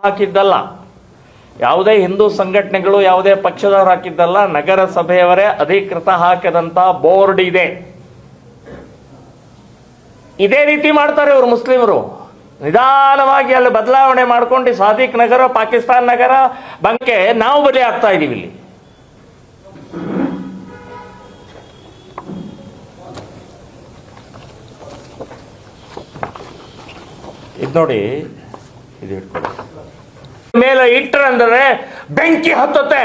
ಹಾಕಿದ್ದಲ್ಲ, ಯಾವುದೇ ಹಿಂದೂ ಸಂಘಟನೆಗಳು ಯಾವುದೇ ಪಕ್ಷದವರು ಹಾಕಿದ್ದಲ್ಲ, ನಗರಸಭೆಯವರೇ ಅಧಿಕೃತ ಹಾಕಿದಂತ ಬೋರ್ಡ್ ಇದೆ. ಇದೇ ರೀತಿ ಮಾಡ್ತಾರೆ ಇವರು ಮುಸ್ಲಿಮರು. ನಿಧಾನವಾಗಿ ಅಲ್ಲಿ ಬದಲಾವಣೆ ಮಾಡ್ಕೊಂಡು ಸಾದಿಕ್ ನಗರ, ಪಾಕಿಸ್ತಾನ್ ನಗರ ಬಂಕೆ ನಾವು ಬಲಿ ಆಗ್ತಾ ಇದೀವಿ ಇಲ್ಲಿ. ಇದು ನೋಡಿ, ಇದು ಇಟ್ಕೊಳ್ಳಿ. ಮೇಲೆ ಇಟ್ಟರಂದ್ರೆ ಬೆಂಕಿ ಹತ್ತುತ್ತೆ.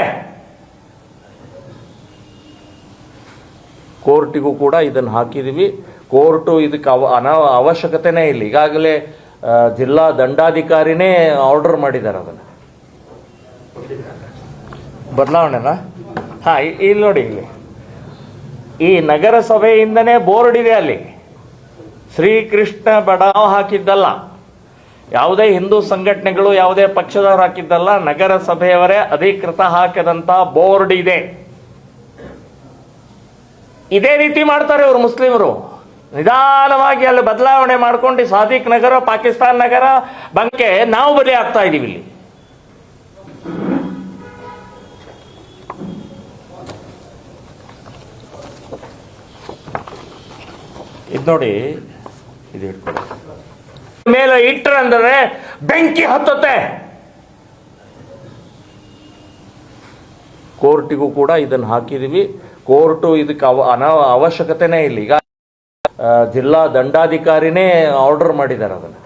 ಕೋರ್ಟಿಗೂ ಕೂಡ ಇದನ್ನು ಹಾಕಿದೀವಿ. ಕೋರ್ಟು ಇದಕ್ಕೆ ಅವಶ್ಯಕತೆನೇ ಇಲ್ಲ. ಈಗಾಗಲೇ ಜಿಲ್ಲಾ ದಂಡಾಧಿಕಾರಿನೇ ಆರ್ಡರ್ ಮಾಡಿದ್ದಾರೆ ಅದನ್ನು, ಬದಲಾವಣೆನಾ. ಹಾ, ಇಲ್ಲಿ ನೋಡಿ, ಇಲ್ಲಿ ಈ ನಗರಸಭೆಯಿಂದನೇ ಬೋರ್ಡ್ ಇದೆ ಅಲ್ಲಿ. ಶ್ರೀಕೃಷ್ಣ ಬಡಾವ್ ಹಾಕಿದ್ದಲ್ಲ, ಯಾವುದೇ ಹಿಂದೂ ಸಂಘಟನೆಗಳು ಯಾವುದೇ ಪಕ್ಷದವರು ಹಾಕಿದ್ದಲ್ಲ, ನಗರಸಭೆಯವರೇ ಅಧಿಕೃತ ಹಾಕಿದಂತ ಬೋರ್ಡ್ ಇದೆ. ಇದೇ ರೀತಿ ಮಾಡ್ತಾರೆ ಇವರು ಮುಸ್ಲಿಮರು. ನಿಧಾನವಾಗಿ ಅಲ್ಲಿ ಬದಲಾವಣೆ ಮಾಡ್ಕೊಂಡು ಸಾದಿಕ್ ನಗರ, ಪಾಕಿಸ್ತಾನ್ ನಗರ ಬಂಕೆ ನಾವು ಬಲಿ ಆಗ್ತಾ ಇದೀವಿ ಇಲ್ಲಿ. ಇದು ನೋಡಿ, ಇದು ಇಟ್ಕೊಳ್ಳಿ. ಮೇಲೆ ಇಟ್ಟರಂದ್ರೆ ಬೆಂಕಿ ಹತ್ತುತ್ತೆ. ಕೋರ್ಟಿಗೂ ಕೂಡ ಇದನ್ನು ಹಾಕಿದೀವಿ. ಕೋರ್ಟು ಇದಕ್ಕೆ ಅವಶ್ಯಕತೆನೇ ಇಲ್ಲ. ಈಗ ಜಿಲ್ಲಾ ದಂಡಾಧಿಕಾರಿನೇ ಆರ್ಡರ್ ಮಾಡಿದ್ದಾರೆ ಅದನ್ನು.